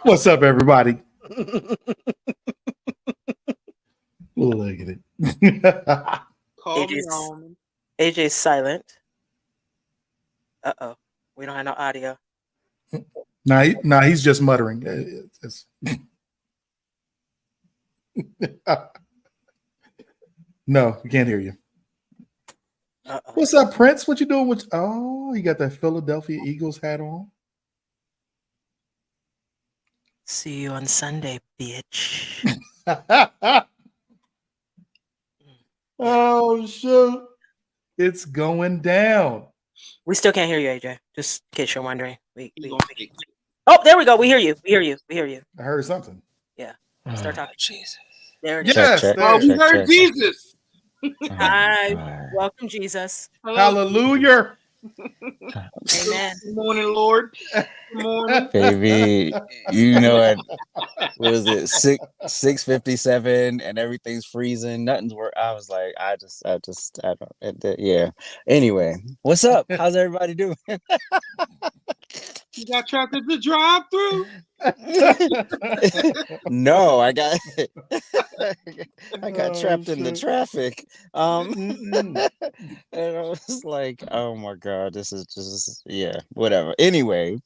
What's up, everybody? Look at it. Call me on. AJ's silent. Uh-oh. We don't have no audio. Nah, he's just muttering. No, we can't hear you. Uh-oh. What's up, Prince? What you doing with? Oh, you got that Philadelphia Eagles hat on. See you on Sunday, bitch. Oh, shoot. It's going down. We still can't hear you, AJ. Just in case you're wondering. Oh, there we go. We hear you. We hear you. We hear you. I heard something. Yeah. Start talking. Jesus. There it is. Yes. Check, there. We heard Jesus. Hi. Welcome, Jesus. Hello. Hallelujah. Amen. Good morning, Lord. Good morning. Baby, you know what? What was it? 6:57 and everything's freezing. Nothing's work. I was like, I don't. Yeah. Anyway, what's up? How's everybody doing? You got trapped at the drive-through? No, I got trapped in the traffic. And I was like, oh my God, this is just whatever. Anyway,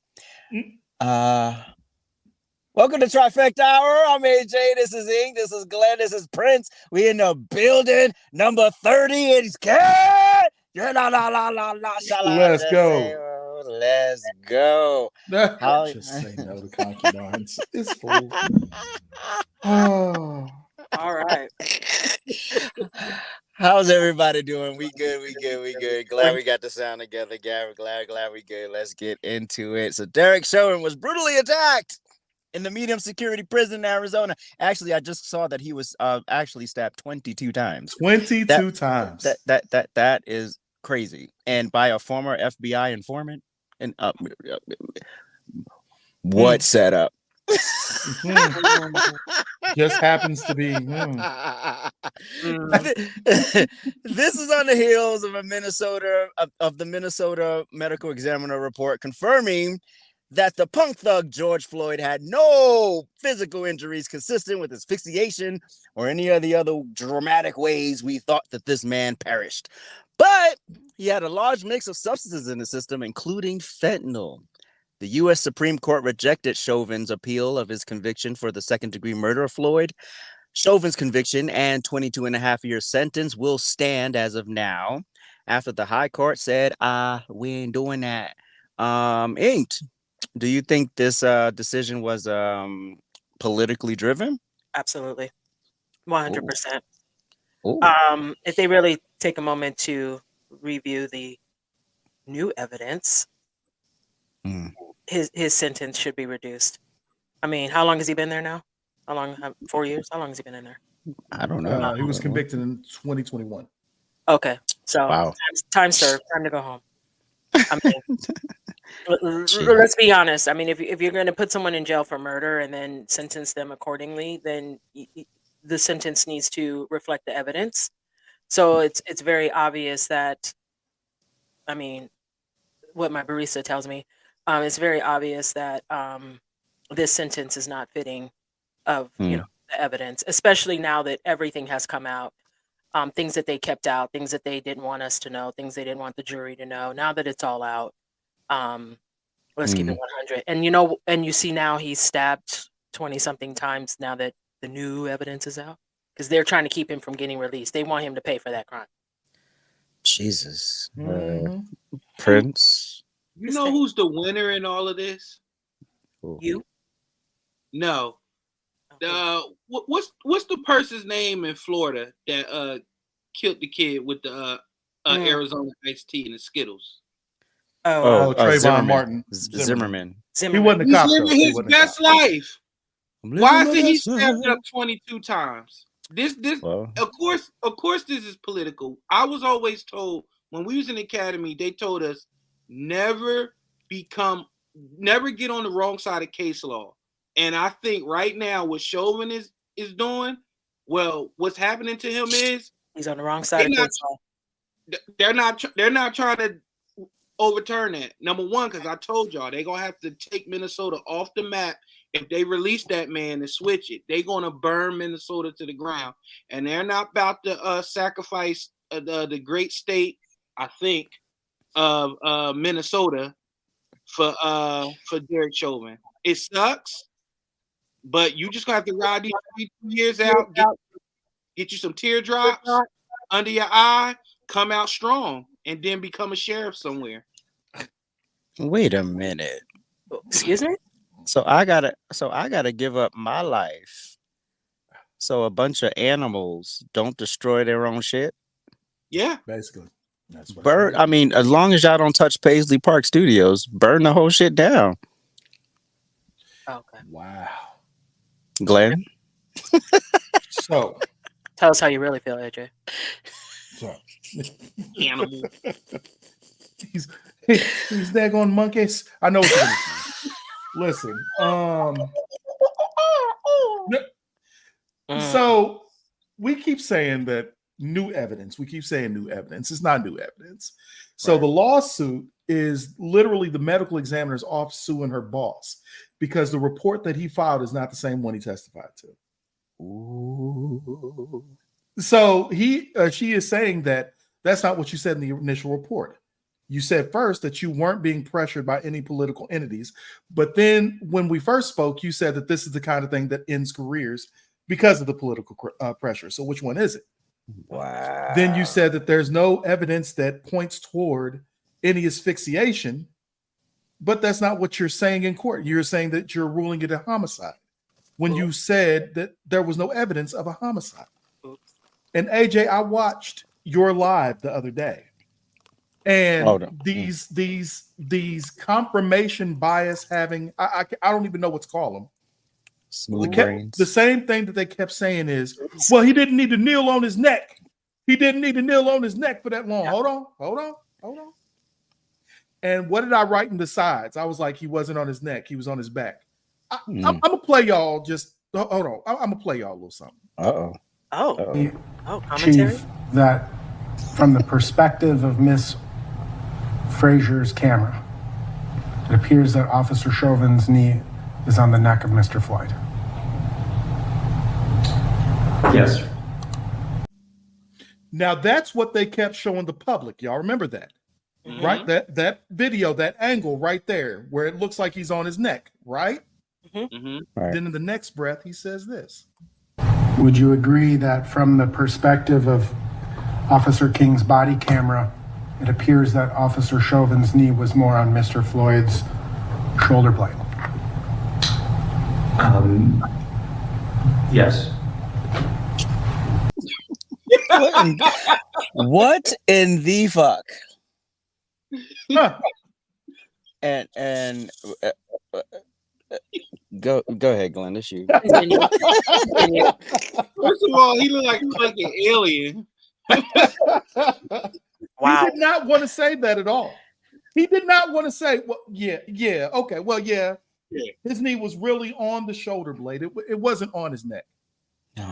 welcome to Trifecta Hour. I'm AJ. This is Ink. This is Glenn. This is Prince. We in the building. Number 30. It's cat. Let's go. Let's go. Just say no to concubines. It's full. Oh. All right. How's everybody doing? We good. Glad we got the sound together, Gary. Glad we good. Let's get into it. So Derek Chauvin was brutally attacked in the medium security prison in Arizona. Actually, I just saw that he was actually stabbed 22 times. 22 times. That is crazy. And by a former FBI informant. And what setup? Just happens to be. This is on the heels of the Minnesota Medical Examiner report confirming that the punk thug George Floyd had no physical injuries consistent with asphyxiation or any of the other dramatic ways we thought that this man perished. But he had a large mix of substances in the system, including fentanyl. The U.S. Supreme Court rejected Chauvin's appeal of his conviction for the second-degree murder of Floyd. Chauvin's conviction and 22.5-year sentence will stand as of now, after the High Court said, we ain't doing that. Inked, do you think this decision was politically driven? Absolutely. 100%. Ooh. If they really take a moment to review the new evidence, his sentence should be reduced. I mean, how long has he been there now? How long? 4 years? How long has he been in there? I don't know. He was convicted in 2021. Okay, so wow. Time served. Time to go home. I mean, let's be honest. I mean, if you're going to put someone in jail for murder and then sentence them accordingly, then the sentence needs to reflect the evidence. So it's very obvious that, I mean, what my barista tells me, it's very obvious that this sentence is not fitting of the evidence, especially now that everything has come out, things that they kept out, things that they didn't want us to know, things they didn't want the jury to know. Now that it's all out, let's keep it 100. And and you see now he's stabbed 20 something times now that the new evidence is out, because they're trying to keep him from getting released. They want him to pay for that crime. Jesus. Prince. You know who's the winner in all of this? You? No. What's the person's name in Florida that killed the kid with the Arizona iced tea and the Skittles? Trayvon Martin. Zimmerman. He wasn't a cop. He's living his best life. Why isn't he stabbed up 22 times? Of course this is political. I was always told when we was in the academy, they told us never get on the wrong side of case law. And I think right now what Chauvin is doing, well, what's happening to him is he's on the wrong side of case law. They're not trying to overturn that. Number one, because I told y'all they're gonna have to take Minnesota off the map if they release that man and switch it. They're gonna burn Minnesota to the ground, and they're not about to sacrifice the great state, I think, of Minnesota for Derek Chauvin. It sucks, but you just gonna have to ride these 2 years out, get you some teardrops under your eye, come out strong, and then become a sheriff somewhere. Wait a minute. Excuse me? So I gotta give up my life so a bunch of animals don't destroy their own shit. Yeah, Basically. That's what Burn. I mean, as long as y'all don't touch Paisley Park Studios, burn the whole shit down. Okay. Wow. Glenn. So Tell us how you really feel, AJ. so animal. He's daggone monkeys. I know what you're gonna say. Listen, so we keep saying that new evidence. We keep saying new evidence. It's not new evidence. So the lawsuit is literally the medical examiner's off suing her boss because the report that he filed is not the same one he testified to. Ooh. So she is saying that that's not what you said in the initial report. You said first that you weren't being pressured by any political entities, but then when we first spoke, you said that this is the kind of thing that ends careers because of the political pressure. So which one is it? Wow. Then you said that there's no evidence that points toward any asphyxiation, but that's not what you're saying in court. You're saying that you're ruling it a homicide when you said that there was no evidence of a homicide. And AJ, I watched your live the other day, and these confirmation bias having I don't even know what to call them. The same thing that they kept saying is, well, he didn't need to kneel on his neck. He didn't need to kneel on his neck for that long. Yeah. Hold on. And what did I write in the sides? I was like, he wasn't on his neck. He was on his back. I'm gonna play y'all. Just hold on. I'm gonna play y'all a little something. Commentary? Chief, that from the perspective of Miss Frazier's camera, it appears that Officer Chauvin's knee is on the neck of Mr. Floyd. Yes. Now that's what they kept showing the public. Y'all remember that, right? That video, that angle right there, where it looks like he's on his neck, right? Right. Then in the next breath, he says this. Would you agree that from the perspective of Officer King's body camera, it appears that Officer Chauvin's knee was more on Mr. Floyd's shoulder blade? Yes. What in the fuck? Huh. And go ahead, Glenn. It's you. Continue. First of all, he looked like a fucking alien. Wow. He did not want to say that at all. He did not want to say, well, yeah, okay, well, yeah. His knee was really on the shoulder blade. It wasn't on his neck.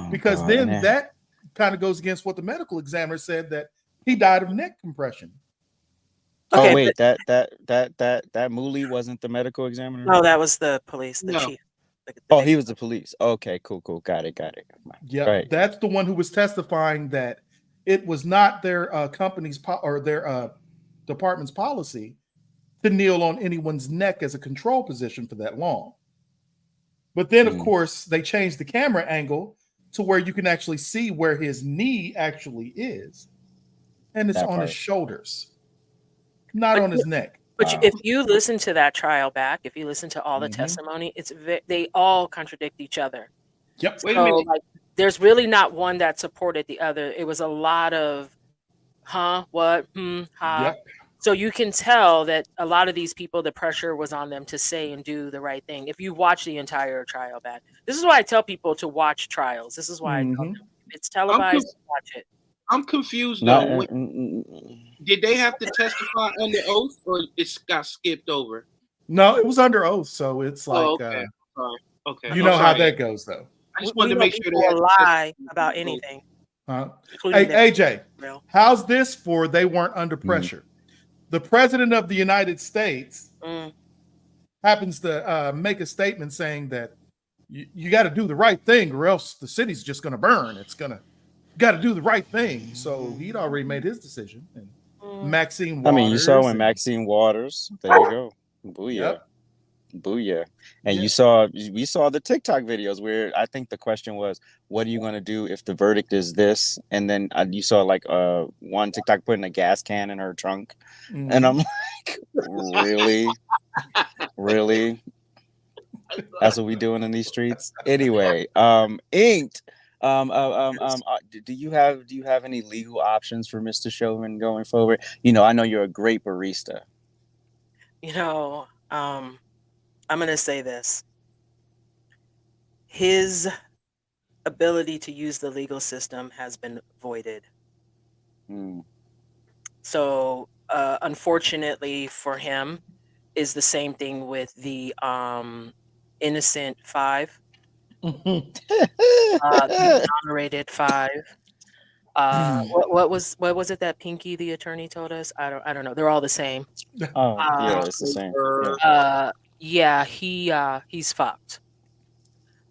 Because then that kind of goes against what the medical examiner said, that he died of neck compression. Okay, oh wait, that Mooley wasn't the medical examiner? No, that was the police, the No. chief. He was the police. Okay, cool. Got it. Yeah, Right. That's the one who was testifying that it was not their company's or their department's policy to kneel on anyone's neck as a control position for that long. But then, of course, they changed the camera angle to where you can actually see where his knee actually is. And it's on his shoulders, not on his neck. But if you listen to that trial back, if you listen to all the testimony, they all contradict each other. Yep. Wait a minute. Like, there's really not one that supported the other. It was a lot of, what, ha. Yep. So you can tell that a lot of these people, the pressure was on them to say and do the right thing. If you watch the entire trial back, this is why I tell people to watch trials. This is why I tell them, if it's televised, watch it. I'm confused though. Did they have to testify under oath, or it got skipped over? No, it was under oath, so it's like, okay. Okay. You know how that goes, though. I just wanted to make sure they they lie about anything. Hey, AJ, how's this for they weren't under pressure? the president of the United States Mm. happens to make a statement saying that you got to do the right thing or else the city's just going to burn. Got to do the right thing. So he'd already made his decision. And Maxine Waters. I mean, you saw when Maxine Waters. There you go. Booyah. Yep. Booyah. And Yeah. we saw the TikTok videos where I think the question was, what are you going to do if the verdict is this? And then you saw like one TikTok putting a gas can in her trunk. Mhm. And I'm like, really? Really? That's what we doing in these streets? Anyway, Inked. Do you have any legal options for Mr. Chauvin going forward? You know, I know you're a great barista. You know, I'm gonna say this. His ability to use the legal system has been voided. So, unfortunately for him, is the same thing with the Innocent 5, the exonerated 5. What was it that Pinky the attorney told us? I don't know. They're all the same. Oh, yeah, it's the same. Yeah, he's fucked.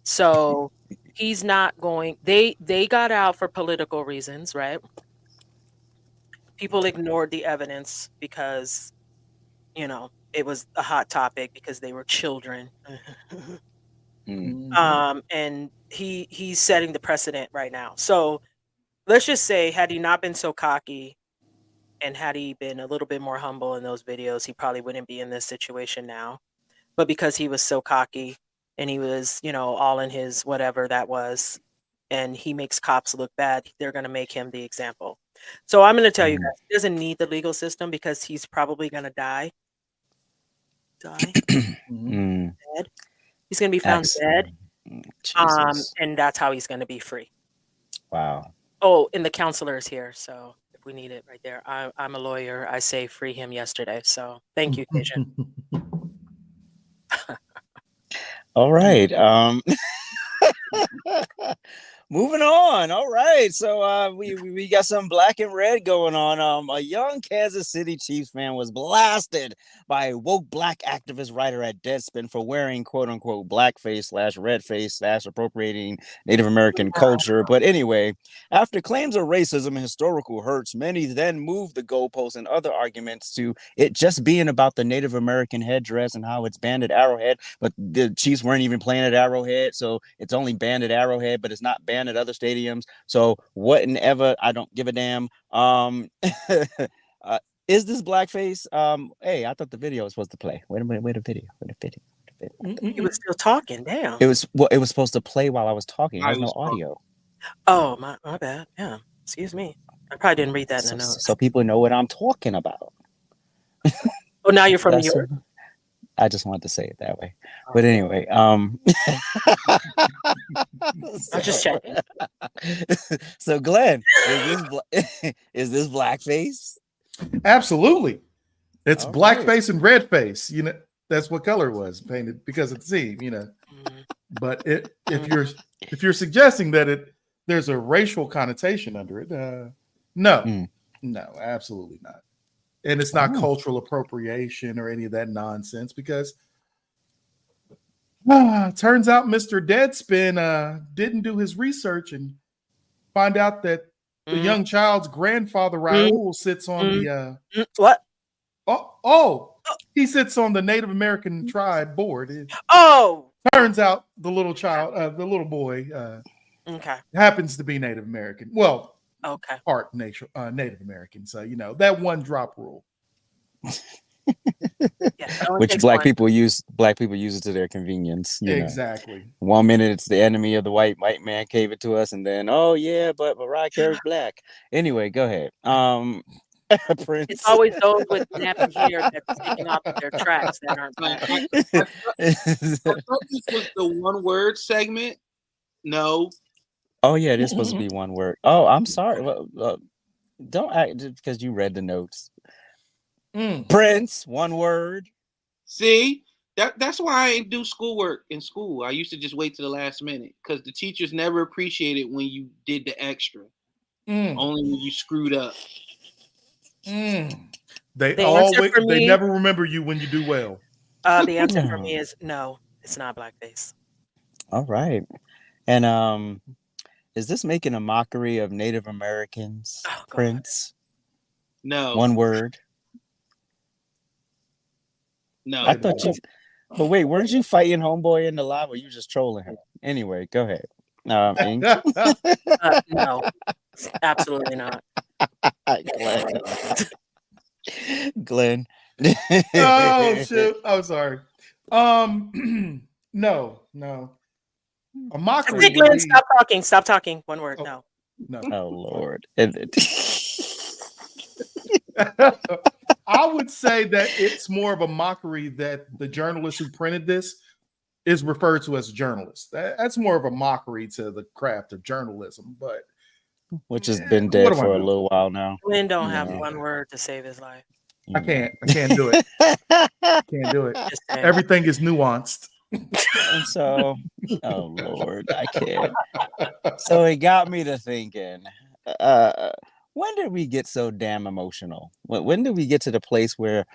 So he's not going. They got out for political reasons, right? People ignored the evidence because, you know, it was a hot topic because they were children. And he's setting the precedent right now. So let's just say, had he not been so cocky and had he been a little bit more humble in those videos, he probably wouldn't be in this situation now. But because he was so cocky and he was, you know, all in his whatever that was, and he makes cops look bad, they're going to make him the example. So I'm going to tell you guys, he doesn't need the legal system because he's probably going to die. Dead. He's going to be found dead. And that's how he's going to be free. Wow. Oh, and the counselor is here. So if we need it right there, I'm a lawyer. I say free him yesterday. So thank you, Cajun. All right. Moving on. All right. So we got some black and red going on. A young Kansas City Chiefs fan was blasted by a woke black activist writer at Deadspin for wearing quote unquote blackface / red face / appropriating Native American culture. But anyway, after claims of racism and historical hurts, many then moved the goalposts and other arguments to it just being about the Native American headdress and how it's banned at Arrowhead. But the Chiefs weren't even playing at Arrowhead, so it's only banned at Arrowhead, but it's not banned at other stadiums. So what and ever, I don't give a damn. Is this blackface? Hey, I thought the video was supposed to play. Wait a minute, wait a video. He was still talking. Damn. It was supposed to play while I was talking. There's no audio. Oh, my bad. Yeah. Excuse me. I probably didn't read that in the notes. So people know what I'm talking about. Oh, now you're from New York? I just wanted to say it that way. But anyway, I'm just checking. So Glenn, is this blackface? Absolutely. It's blackface and red face. You know, that's what color was painted because of the theme, you know. But if you're suggesting that there's a racial connotation under it, no, absolutely not. And it's not cultural appropriation or any of that nonsense because turns out Mr. Deadspin didn't do his research and find out that the young child's grandfather Raul sits on the what? He sits on the Native American tribe board. Turns out the little child, the little boy, happens to be Native American. Well, part Native American. So you know that one drop rule. Which black people use it to their convenience. Exactly. Know. 1 minute it's the enemy of the white man gave it to us, and then but Mariah Carey's black. Anyway, go ahead. Prince. It's always those with nappy hair that's sticking off of their tracks that aren't black. I thought this was the one word segment. No. Oh yeah, it is supposed to be one word. Oh, I'm sorry. Don't act just because you read the notes. Prince, one word. See, that's why I ain't do schoolwork in school. I used to just wait to the last minute because the teachers never appreciated when you did the extra. Only when you screwed up. They The answer for they me- never remember you when you do well. The answer for me is no. It's not blackface. All right. And is this making a mockery of Native Americans, Oh, God. Prince? No. One word. No. I thought you. But wait, weren't you fighting homeboy in the live, or you just trolling him? Anyway, go ahead. Ink. No, absolutely not. Glenn. Oh shoot! I'm sorry. No. A mockery. Okay, Glenn, would be, stop talking. Stop talking. One word. Oh. No. No. Oh Lord. I would say that it's more of a mockery that the journalist who printed this is referred to as a journalist. That's more of a mockery to the craft of journalism. But Which has been what dead am I for a doing? little while now. Glenn don't have Yeah. one word to save his life. I can't do it. Can't do it. Just saying. Everything is nuanced. And so, oh Lord, I can't. So it got me to thinking, when did we get so damn emotional? When did we get to the place where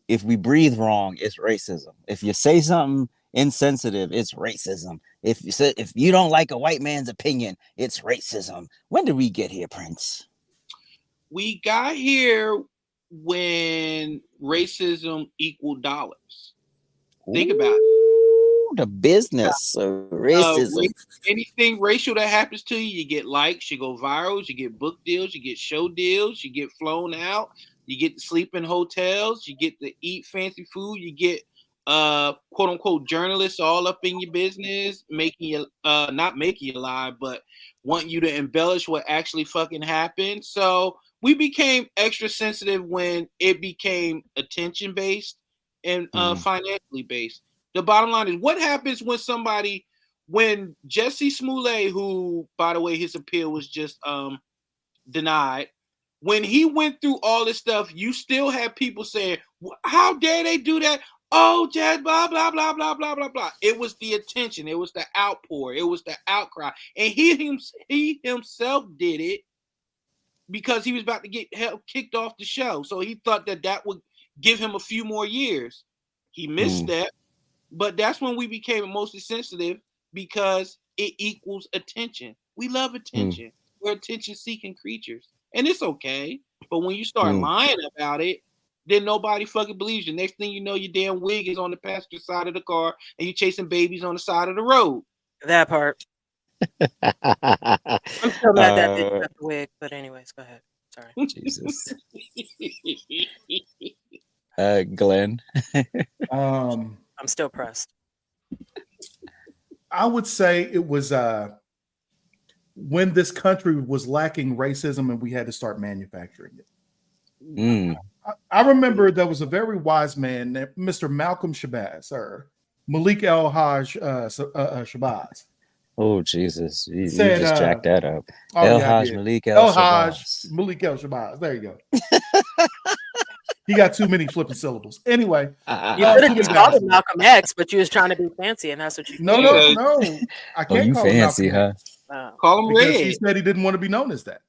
if we breathe wrong, it's racism? If you say something insensitive, it's racism. If you don't like a white man's opinion, it's racism. When did we get here, Prince? We got here when racism equaled dollars. Think about it. The business of racism. Anything racial that happens to you, you get likes, you go viral, you get book deals, you get show deals, you get flown out, you get to sleep in hotels, you get to eat fancy food, you get quote unquote journalists all up in your business, making you not making you lie, but want you to embellish what actually fucking happened. So we became extra sensitive when it became attention based and financially based. The bottom line is, what happens when Jesse Smollett, who, by the way, his appeal was just denied, when he went through all this stuff, you still had people saying, how dare they do that? Oh, Jazz, blah, blah, blah, blah, blah, blah, blah. It was the attention. It was the outpour. It was the outcry. And he himself did it because he was about to get kicked off the show. So he thought that would give him a few more years. He misstepped. But that's when we became emotionally sensitive because it equals attention. We love attention. We're attention-seeking creatures. And it's okay. But when you start lying about it, then nobody fucking believes you. Next thing you know, your damn wig is on the passenger side of the car and you're chasing babies on the side of the road. That part. I'm still mad that bitch got the wig. But anyways, go ahead. Sorry. Jesus. Glenn. I'm still pressed. I would say it was when this country was lacking racism and we had to start manufacturing it. I remember there was a very wise man, Mr. Malcolm Shabazz, or Malik El-Haj Shabazz. Oh, Jesus. You Said, just jacked that up. Oh, El-Haj yeah, Malik El-Haj Malik El-Shabazz. There you go. He got too many flipping syllables. Anyway. You could have just called him Malcolm X, but you was trying to be fancy, and that's what you No. I can't you call fancy, him Malcolm X. Call him because Red. He said he didn't want to be known as that.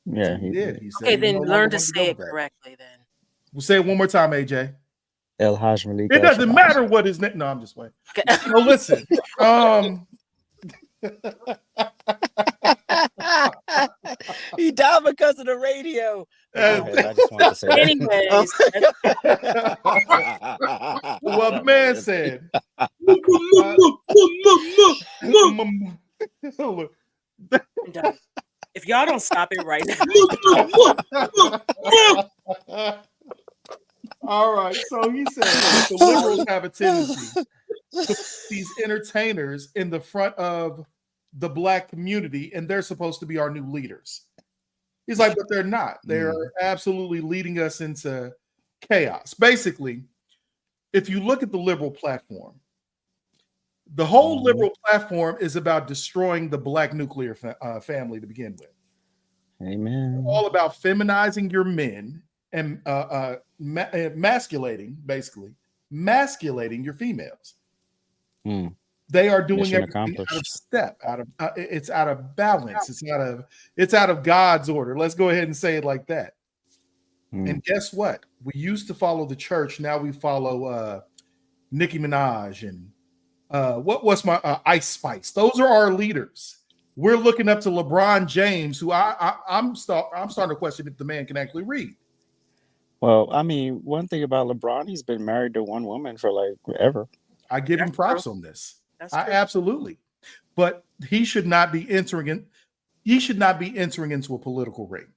Yeah, he did. He said okay, he then no learn longer to wanted say go it with that. correctly then. We'll say it one more time, AJ. El-Haj Malik. It doesn't matter what his name. No, I'm just playing. So listen. He died because of the radio. I just want to say anyways. Well, the man said. If y'all don't stop it right now. All right. So he said the liberals have a tendency to put these entertainers in the front of the black community, and they're supposed to be our new leaders. He's like, but they're not. They're absolutely leading us into chaos. Basically, if you look at the liberal platform, the whole liberal platform is about destroying the black nuclear family to begin with. Amen. It's all about feminizing your men and emasculating your females. They are doing everything out of step, it's out of balance, it's out of God's order. Let's go ahead and say it like that. And guess what? We used to follow the church. Now we follow Nicki Minaj and what's my Ice Spice. Those are our leaders. We're looking up to LeBron James, who I'm starting to question if the man can actually read. Well, I mean, one thing about LeBron, he's been married to one woman for like forever. I give him props on this. Absolutely, but he should not be entering in. He should not be entering into a political ring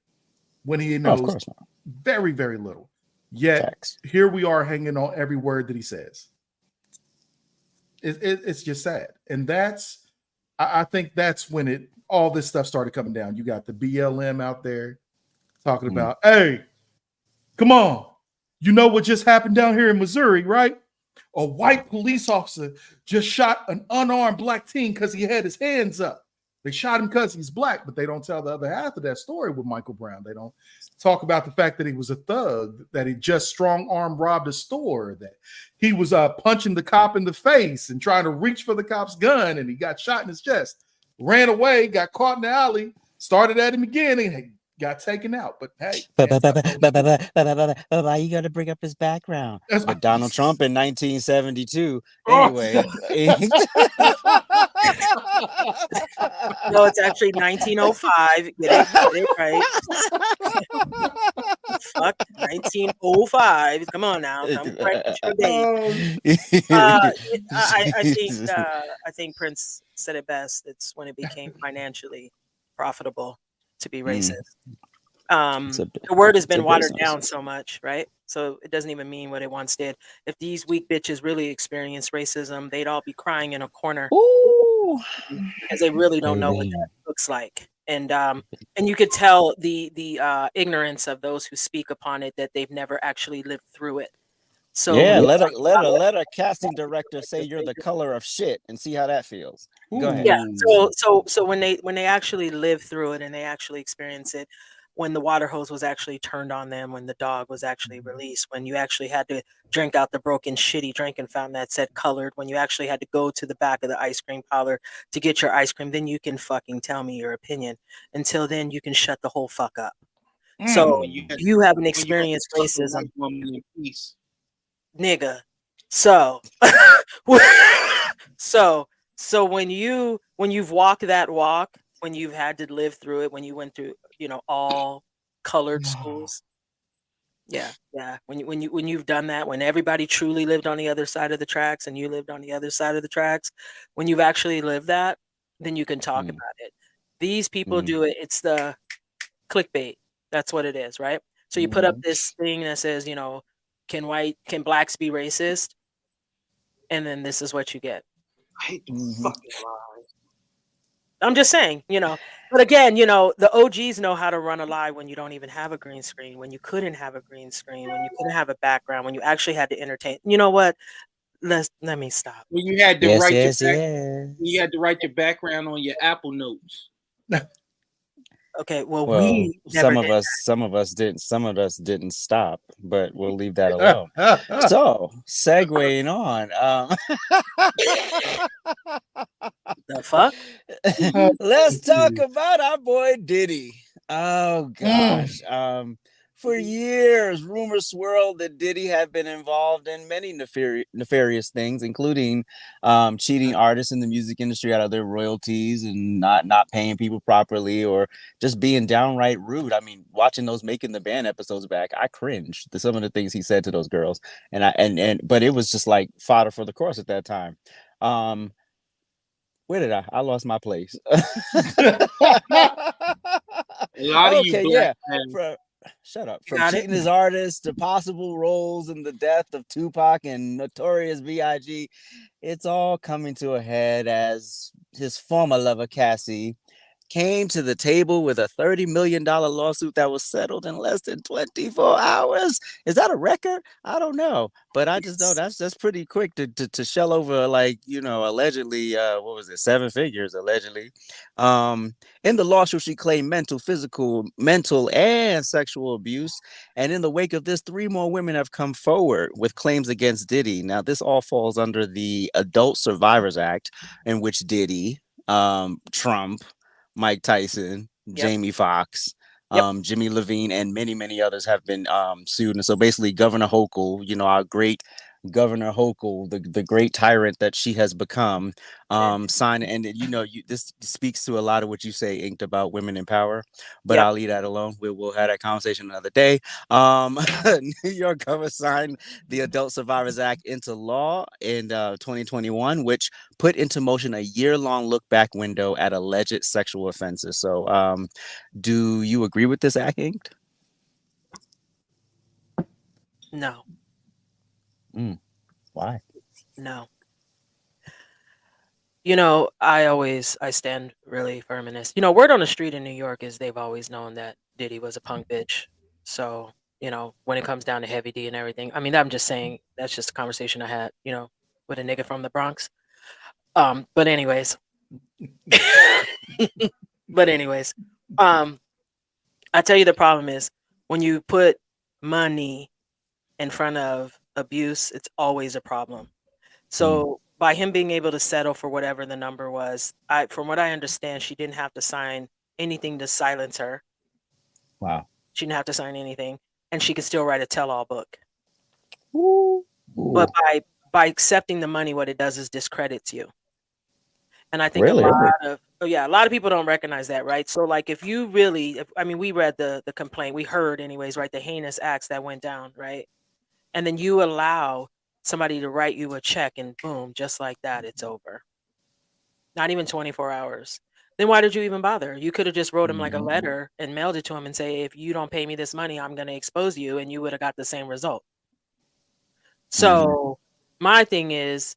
when he knows of course not. Very, very little. Yet here we are hanging on every word that he says. It's just sad, and I think that's when all this stuff started coming down. You got the BLM out there talking about, hey, come on, you know what just happened down here in Missouri, right? A white police officer just shot an unarmed black teen because he had his hands up. They shot him because he's black, but they don't tell the other half of that story with Michael Brown. They don't talk about the fact that he was a thug, that he just strong arm robbed a store, that he was punching the cop in the face and trying to reach for the cop's gun, and he got shot in his chest, ran away, got caught in the alley, started at him again, and got taken out. But hey, why you got to bring up his background? But Donald Trump in 1972, anyway. No, it's actually 1905. Get it right. Fuck 1905. Come on now. I think Prince said it best. It's when it became financially profitable to be racist. The word has been watered down so much, right? So it doesn't even mean what it once did. If these weak bitches really experienced racism, they'd all be crying in a corner. Ooh. Because they really don't know what that looks like. And you could tell the ignorance of those who speak upon it, that they've never actually lived through it. So yeah, let a casting director say you're the color of shit and see how that feels. Go ahead. Yeah. So when they actually live through it and they actually experience it, when the water hose was actually turned on them, when the dog was actually released, when you actually had to drink out the broken shitty drinking fountain that said colored, when you actually had to go to the back of the ice cream parlor to get your ice cream, then you can fucking tell me your opinion. Until then, you can shut the whole fuck up. So you haven't experienced racism, nigga. So when you've walked that walk, when you've had to live through it, when you went through, all colored schools. Yeah. When you've done that, when everybody truly lived on the other side of the tracks and you lived on the other side of the tracks, when you've actually lived that, then you can talk about it. These people do it. It's the clickbait. That's what it is, right? So you put up this thing that says, can blacks be racist? And then this is what you get. I hate the fucking lies. I'm just saying, but again, the OGs know how to run a lie when you don't even have a green screen, when you couldn't have a green screen, when you couldn't have a background, when you actually had to entertain. You know what? Let me stop. When you had to you had to write your background on your Apple Notes. Okay, well we some of us didn't stop, but we'll leave that alone. So segueing on, the fuck? Let's talk about our boy Diddy. Oh gosh. For years, rumors swirled that Diddy had been involved in many nefarious things, including cheating artists in the music industry out of their royalties and not paying people properly, or just being downright rude. I mean, watching those Making the Band episodes back, I cringed to some of the things he said to those girls, but it was just like fodder for the course at that time. Where did I lost my place? A lot of Shut up. From cheating his artists to possible roles in the death of Tupac and Notorious B.I.G., it's all coming to a head as his former lover, Cassie, came to the table with a $30 million lawsuit that was settled in less than 24 hours. Is that a record? I don't know. But I just know that's pretty quick to shell over, allegedly, 7 figures, allegedly. In the lawsuit, she claimed mental and sexual abuse. And in the wake of this, 3 more women have come forward with claims against Diddy. Now, this all falls under the Adult Survivors Act, in which Diddy, Trump, Mike Tyson, Jamie Foxx, Yep. Jimmy Levine and many others have been sued. And so basically Governor Hochul, our great Governor Hochul, the great tyrant that she has become, signed. And this speaks to a lot of what you say, Inked, about women in power. But Yep. I'll leave that alone. We'll have that conversation another day. New York governor signed the Adult Survivors Act into law in 2021, which put into motion a year-long look-back window at alleged sexual offenses. So, do you agree with this act, Inked? No. Why? No. I stand really firm in this. Word on the street in New York is they've always known that Diddy was a punk bitch. So, when it comes down to Heavy D and everything, I mean, I'm just saying that's just a conversation I had, with a nigga from the Bronx. But anyways, I tell you the problem is when you put money in front of abuse, it's always a problem. So by him being able to settle for whatever the number was, from what I understand, she didn't have to sign anything to silence her. Wow. She didn't have to sign anything, and she could still write a tell-all book. Ooh. But by accepting the money, what it does is discredits you. And I think Really? a lot of people don't recognize that, right? So like if you really, we read the complaint, we heard anyways, right? The heinous acts that went down, right? And then you allow somebody to write you a check and boom, just like that, it's over. Not even 24 hours. Then why did you even bother? You could have just wrote him like a letter and mailed it to him and say, if you don't pay me this money, I'm going to expose you, and you would have got the same result. So my thing is,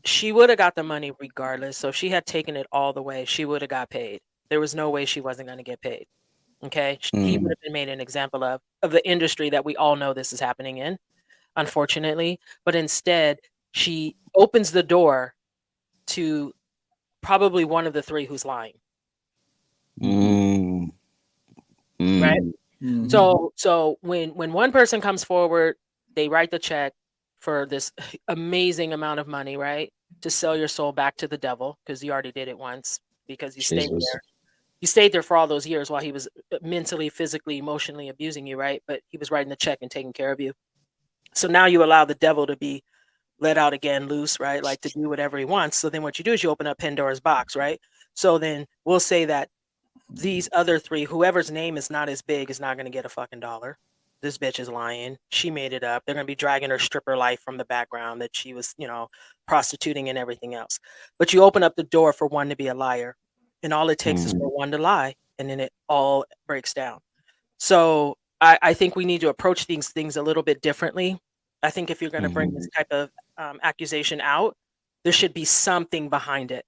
she would have got the money regardless. So if she had taken it all the way, she would have got paid. There was no way she wasn't going to get paid. Okay. He would have been made an example of the industry that we all know this is happening in, unfortunately. But instead, she opens the door to probably one of the three who's lying. Right. So when one person comes forward, they write the check for this amazing amount of money, right? To sell your soul back to the devil, because you already did it once, because you stayed there. You stayed there for all those years while he was mentally, physically, emotionally abusing you, right? But he was writing the check and taking care of you. So now you allow the devil to be let out again, loose, right? Like to do whatever he wants. So then what you do is you open up Pandora's box, right? So then we'll say that these other three, whoever's name is not as big, is not going to get a fucking dollar. This bitch is lying. She made it up. They're going to be dragging her stripper life from the background that she was, prostituting and everything else. But you open up the door for one to be a liar. And all it takes is for one to lie. And then it all breaks down. So I think we need to approach these things a little bit differently. I think if you're going to bring this type of accusation out, there should be something behind it.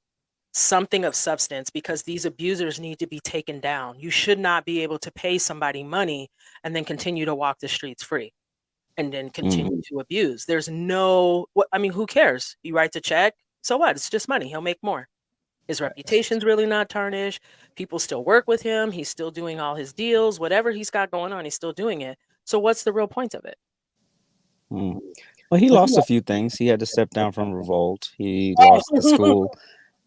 Something of substance, because these abusers need to be taken down. You should not be able to pay somebody money and then continue to walk the streets free and then continue to abuse. There's who cares? He writes a check. So what? It's just money. He'll make more. His reputation's really not tarnished. People still work with him. He's still doing all his deals. Whatever he's got going on, he's still doing it. So what's the real point of it? Well, he lost a few things. He had to step down from Revolt. He lost the school.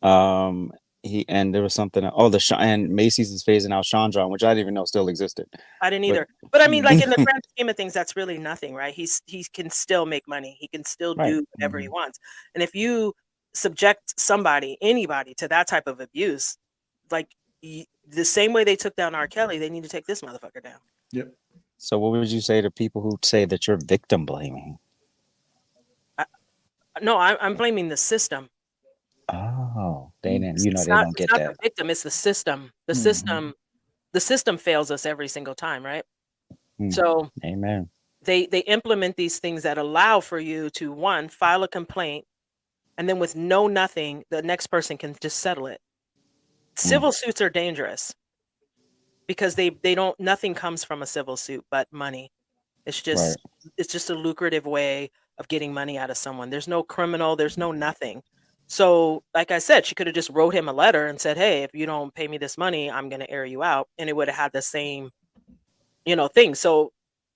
And there was something. And Macy's is phasing out Chandron, which I didn't even know still existed. I didn't either. But I mean, like in the grand scheme of things, that's really nothing, right? He can still make money. He can still do whatever he wants. And if you subject anybody to that type of abuse, like the same way they took down R. Kelly, they need to take this motherfucker down. Yep. So what would you say to people who say that you're victim blaming? No, I'm blaming the system. Oh, they didn't. They don't get it's not that. The victim, it's the system. The system fails us every single time, right? So, amen. They implement these things that allow for you to, one, file a complaint, and then with nothing, the next person can just settle it. Civil suits are dangerous because nothing comes from a civil suit but money. It's just a lucrative way of getting money out of someone. There's no criminal, there's no nothing. So, like I said, she could have just wrote him a letter and said, hey, if you don't pay me this money, I'm going to air you out. And it would have had the same, thing. So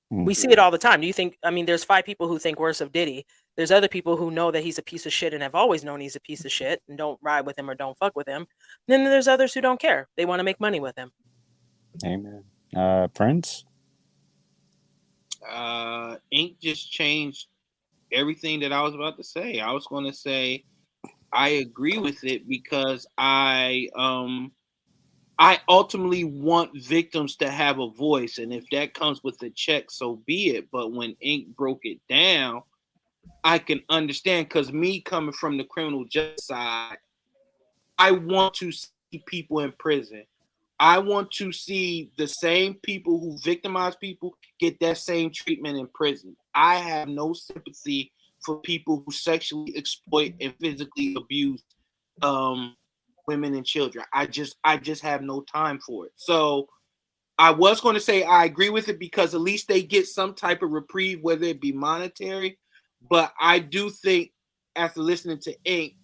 we see it all the time. Do you think, there's 5 people who think worse of Diddy. There's other people who know that he's a piece of shit and have always known he's a piece of shit and don't ride with him or don't fuck with him. And then there's others who don't care. They want to make money with him. Amen. Prince. Ink just changed everything that I was about to say. I was going to say I agree with it because I ultimately want victims to have a voice, and if that comes with a check, so be it. But when Ink broke it down, I can understand, because me coming from the criminal justice side, I want to see people in prison. I want to see the same people who victimize people get that same treatment in prison. I have no sympathy for people who sexually exploit and physically abuse women and children. I just have no time for it. So I was going to say I agree with it because at least they get some type of reprieve, whether it be monetary. But I do think, after listening to Ink,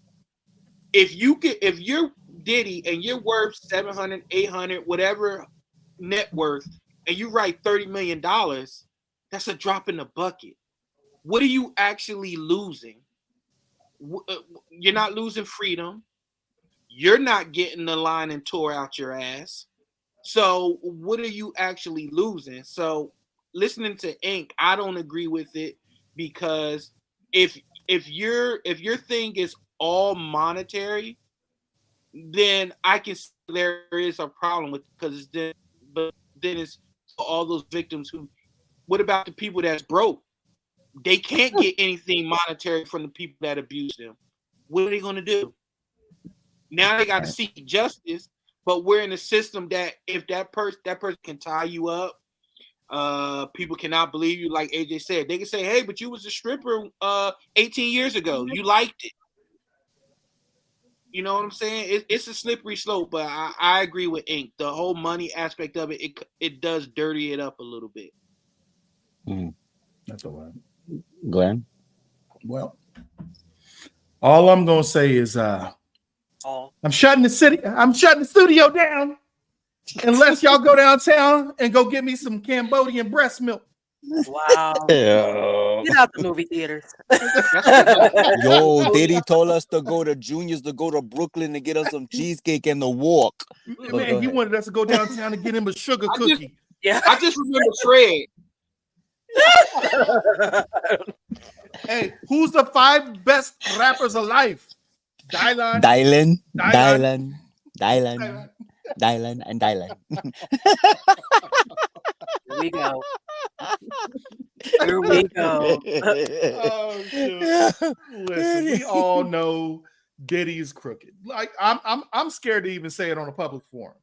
if you're Diddy and you're worth 700, 800, whatever net worth, and you write $30 million, that's a drop in the bucket. What are you actually losing? You're not losing freedom. You're not getting the line and tore out your ass. So what are you actually losing? So listening to Ink, I don't agree with it, because if your thing is all monetary, then I can see there is a problem with it, because it's then, but then it's all those victims who. What about the people that's broke? They can't get anything monetary from the people that abuse them. What are they going to do? Now they got to seek justice, but we're in a system that if that person can tie you up, people cannot believe you. Like AJ said, they can say, "Hey, but you was a stripper 18 years ago. You liked it." You know what I'm saying? It's a slippery slope, but I agree with Ink. The whole money aspect of it does dirty it up a little bit. That's all right. Glenn. Well, all I'm gonna say is I'm shutting the studio down unless y'all go downtown and go get me some Cambodian breast milk. Wow. Get out the movie theaters. Yo, Diddy told us to go to Junior's, to go to Brooklyn to get us some cheesecake and the walk. Man, he wanted us to go downtown and get him a sugar cookie. I just remember Fred. Hey, who's the 5 best rappers alive? Dylan, and Dylan. Here we go. Here we go. Oh, shoot. Listen, we all know Diddy is crooked. Like I'm scared to even say it on a public forum.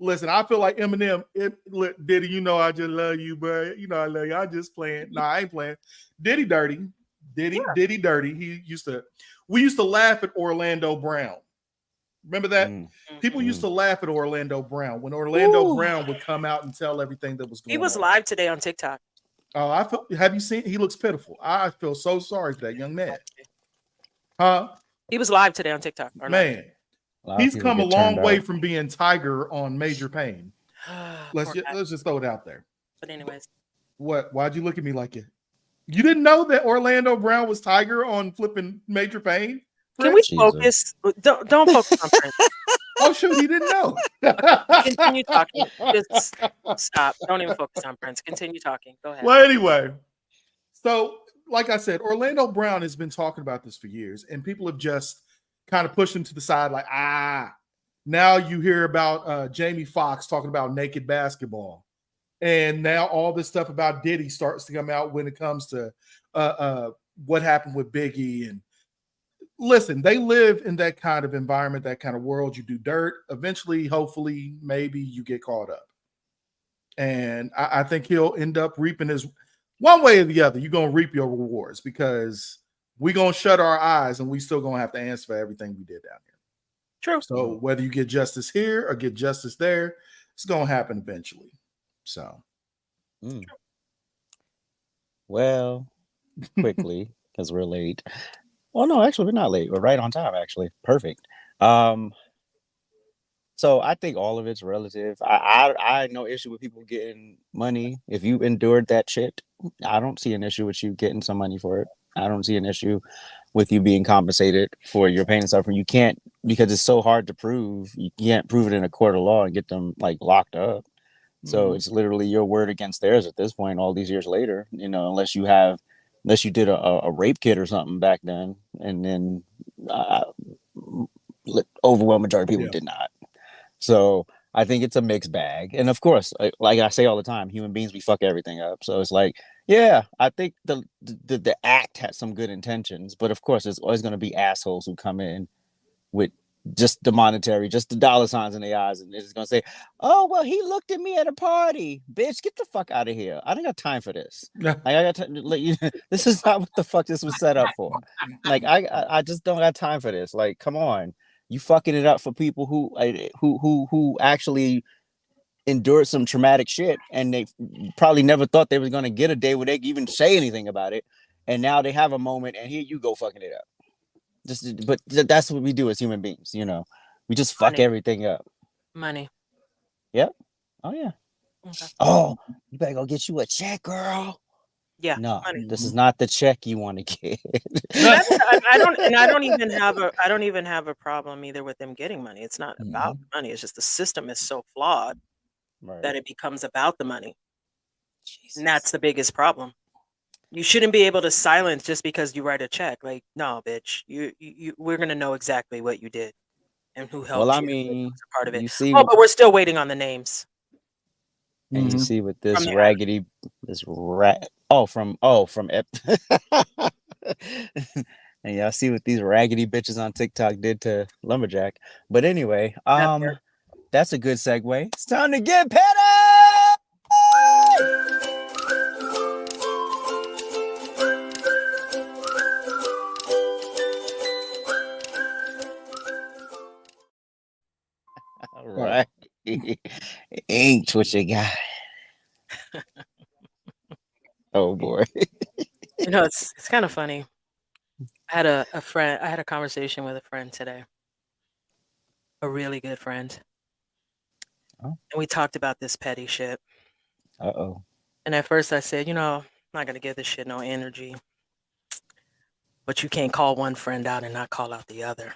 Listen, I feel like Eminem. Diddy, you know I just love you, bro. You know I love you. I'm just playing. No, I ain't playing. Diddy dirty. Diddy dirty. We used to laugh at Orlando Brown. Remember that? People used to laugh at Orlando Brown when Orlando Brown would come out and tell everything that was going on. He was live today on TikTok. Oh, have you seen? He looks pitiful. I feel so sorry for that young man. Huh? He was live today on TikTok. Man, he's come a long way from being Tiger on Major Pain. Let's just throw it out there. But anyways, why'd you look at me like it? You didn't know that Orlando Brown was Tiger on flipping Major Pain? Can we focus? Don't focus on Prince. Oh, shoot, he didn't know. Continue talking. Just stop. Don't even focus on Prince. Continue talking. Go ahead. Well, anyway, so like I said, Orlando Brown has been talking about this for years, and people have just kind of pushed him to the side like, now you hear about Jamie Foxx talking about naked basketball. And now all this stuff about Diddy starts to come out when it comes to what happened with Biggie. And listen, they live in that kind of environment, that kind of world. You do dirt. Eventually, hopefully, maybe you get caught up. And I think he'll end up reaping his one way or the other. You're going to reap your rewards because we're going to shut our eyes and we still going to have to answer for everything we did down here. True. So whether you get justice here or get justice there, it's going to happen eventually. So. Well, quickly, because we're late. Well, no, actually, we're not late. We're right on time, actually. Perfect. So I think all of it's relative. I had no issue with people getting money. If you endured that shit, I don't see an issue with you getting some money for it. I don't see an issue with you being compensated for your pain and suffering. You can't, because it's so hard to prove. You can't prove it in a court of law and get them like locked up. So it's literally your word against theirs at this point, all these years later, unless you did a rape kit or something back then. And then overwhelming majority of people did not. So I think it's a mixed bag. And of course, like I say all the time, human beings, we fuck everything up. So it's like, yeah, I think the act has some good intentions, but of course, there's always going to be assholes who come in with just the dollar signs in their eyes, and they're just going to say, oh, well, he looked at me at a party. Bitch, get the fuck out of here. I don't got time for this. Yeah. Like, this is not what the fuck this was set up for. Like, I just don't have time for this. Like, come on. You fucking it up for people who actually endured some traumatic shit, and they probably never thought they were going to get a day where they could even say anything about it, and now they have a moment, and here you go fucking it up. But that's what we do as human beings, we just fuck everything up. Money. Yep. Oh yeah. Okay. Oh, you better go get you a check, girl. Yeah. No, money. This is not the check you want to get. I don't even have a problem either with them getting money. It's not about money. It's just the system is so flawed that it becomes about the money. Jesus. And that's the biggest problem. You shouldn't be able to silence just because you write a check. Like, no, bitch, we're gonna know exactly what you did and who helped. Well, I mean, part of it. You see, but we're still waiting on the names. And you see with this raggedy, from and y'all see what these raggedy bitches on TikTok did to Lumberjack. But anyway, that's a good segue. It's time to get petty. All right. Ain't what you got. Oh boy. It's kind of funny. I had a friend. I had a conversation with a friend today. A really good friend. And we talked about this petty shit. Uh-oh. And at first I said, I'm not gonna give this shit no energy. But you can't call one friend out and not call out the other.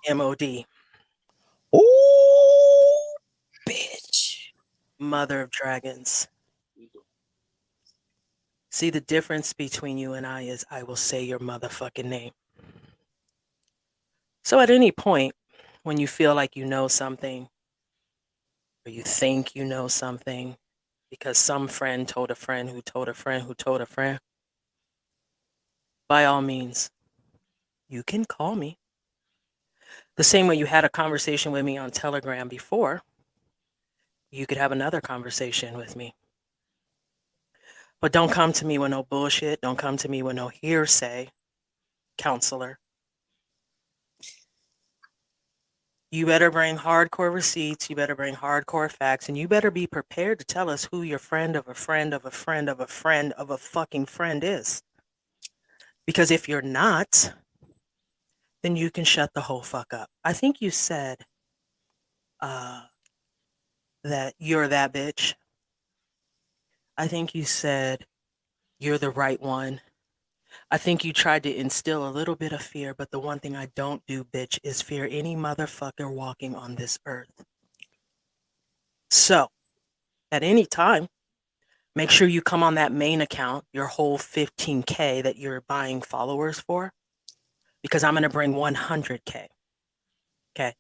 MOD. Oh, bitch. Mother of dragons. See, the difference between you and I is I will say your motherfucking name. So at any point, when you feel like you know something, or you think you know something, because some friend told a friend who told a friend who told a friend, by all means, you can call me. The same way you had a conversation with me on Telegram before, you could have another conversation with me. But don't come to me with no bullshit. Don't come to me with no hearsay, counselor. You better bring hardcore receipts. You better bring hardcore facts. And you better be prepared to tell us who your friend of a friend of a friend of a friend of a fucking friend is. Because if you're not, then you can shut the whole fuck up. I think you said that you're that bitch. I think you said you're the right one. I think you tried to instill a little bit of fear, but the one thing I don't do, bitch, is fear any motherfucker walking on this earth. So, at any time, make sure you come on that main account, your whole 15K that you're buying followers for, because I'm going to bring 100K. Okay?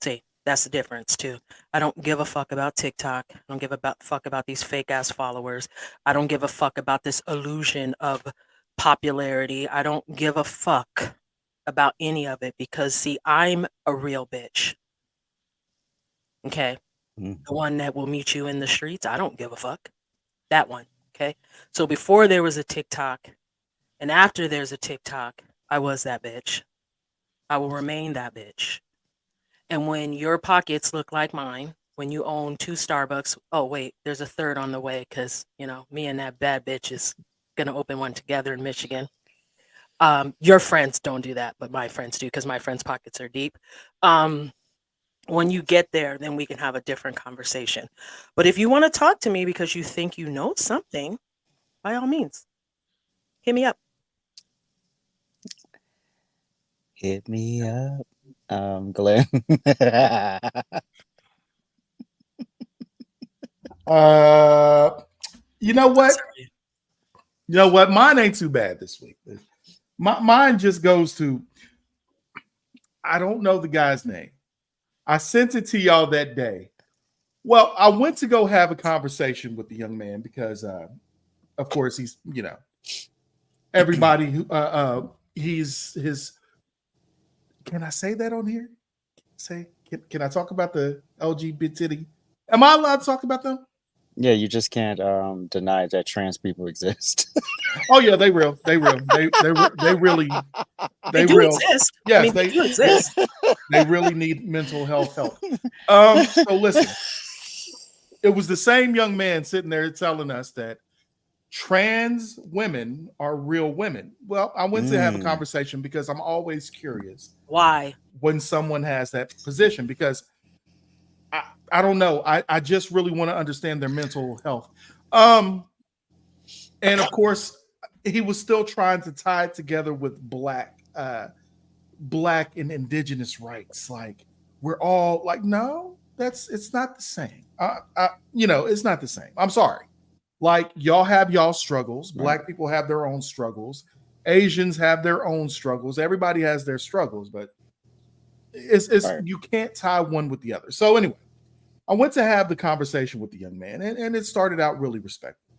See, that's the difference, too. I don't give a fuck about TikTok. I don't give a fuck about these fake-ass followers. I don't give a fuck about this illusion of popularity. I don't give a fuck about any of it because, see, I'm a real bitch. Okay? The one that will meet you in the streets, I don't give a fuck. That one. Okay? So before there was a TikTok and after there's a TikTok, I was that bitch. I will remain that bitch. And when your pockets look like mine, when you own 2 Starbucks, oh wait, there's a third on the way because, me and that bad bitch is going to open one together in Michigan. Your friends don't do that, but my friends do because my friends' pockets are deep. When you get there, then we can have a different conversation. But if you want to talk to me because you think you know something, by all means, hit me up. Hit me up, Glenn. You know what? You know what? Mine ain't too bad this week. Mine just goes to, I don't know the guy's name. I sent it to y'all that day. Well, I went to go have a conversation with the young man because, of course, he's, everybody who, he's his. Can I say that on here? Can I talk about the LGBT? Am I allowed to talk about them? Yeah, you just can't deny that trans people exist. Oh yeah, they real. They really. They do exist. Yes, I mean, they do exist. They really need mental health help. So listen, it was the same young man sitting there telling us that trans women are real women. Well, I went to have a conversation because I'm always curious. Why? When someone has that position, because I don't know. I just really want to understand their mental health. And of course, he was still trying to tie it together with black and indigenous rights. Like, we're all like, no, it's not the same. It's not the same. I'm sorry. Like, y'all have y'all struggles. Black people have their own struggles. Asians have their own struggles. Everybody has their struggles, but you can't tie one with the other. So anyway, I went to have the conversation with the young man, and it started out really respectful.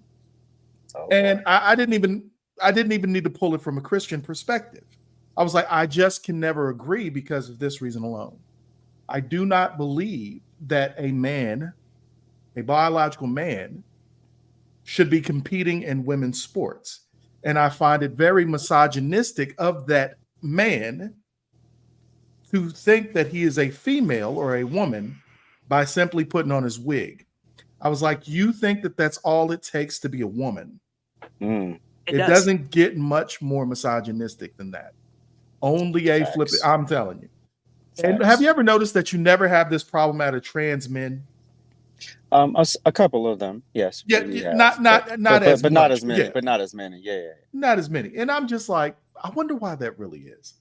And I didn't even need to pull it from a Christian perspective. I was like, I just can never agree because of this reason alone. I do not believe that a biological man, should be competing in women's sports. And I find it very misogynistic of that man to think that he is a female or a woman by simply putting on his wig. I was like, you think that that's all it takes to be a woman? It doesn't get much more misogynistic than that. Only a flip. I'm telling you. And have you ever noticed that you never have this problem out of trans men? A couple of them, yes. Yeah, not as many. But not as many. Yeah. Not as many. And I'm just like, I wonder why that really is.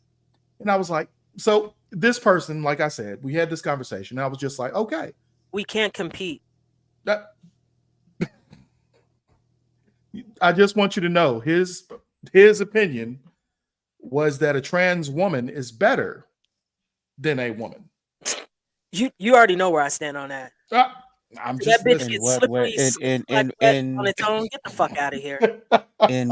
And I was like, so this person, like I said, we had this conversation. I was just like, okay, we can't compete. I just want you to know his opinion was that a trans woman is better than a woman. You already know where I stand on that. I'm just that bitch gets slippery on its own. Get the fuck out of here. In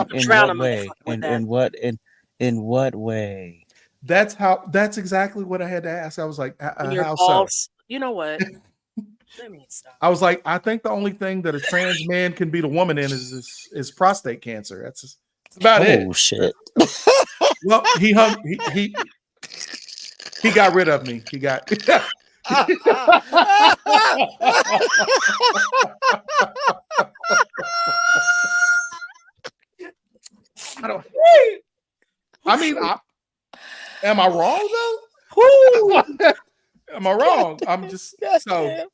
what way? That's exactly what I had to ask. I was like, how so? You know what? Let me stop. I was like, I think the only thing that a trans man can beat a woman in is prostate cancer. That's about it. Oh shit. Well, he got rid of me. He got am I wrong though? Am I wrong? I'm just so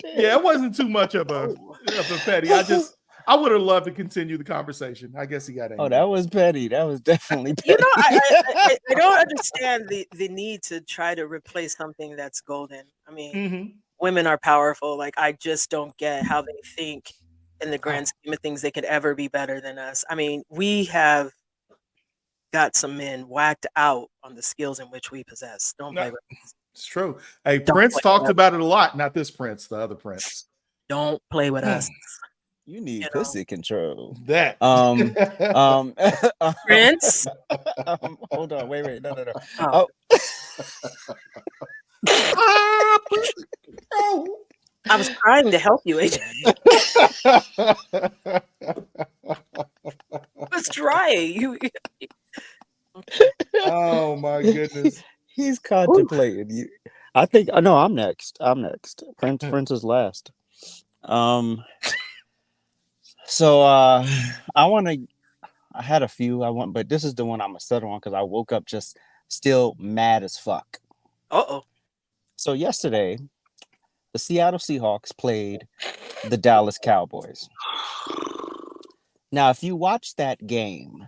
yeah, it wasn't too much of a petty. I would have loved to continue the conversation. I guess he got angry. Oh, that was petty. That was definitely petty. I don't understand the need to try to replace something that's golden. I mean, women are powerful. Like, I just don't get how they think in the grand scheme of things they could ever be better than us. I mean, we have got some men whacked out on the skills in which we possess. Don't play with us. It's true. Hey, Prince talked about it a lot. Not this Prince, the other Prince. Don't play with us. You need pussy control. That. Prince. Hold on. Wait. No. Oh. I was trying to help you, AJ. Let's try it. Oh my goodness. He's contemplating you. I think no, I'm next. Prince is last. So I had a few but this is the one I'm gonna settle on because I woke up just still mad as fuck. So yesterday, the Seattle Seahawks played the Dallas Cowboys. Now, if you watch that game,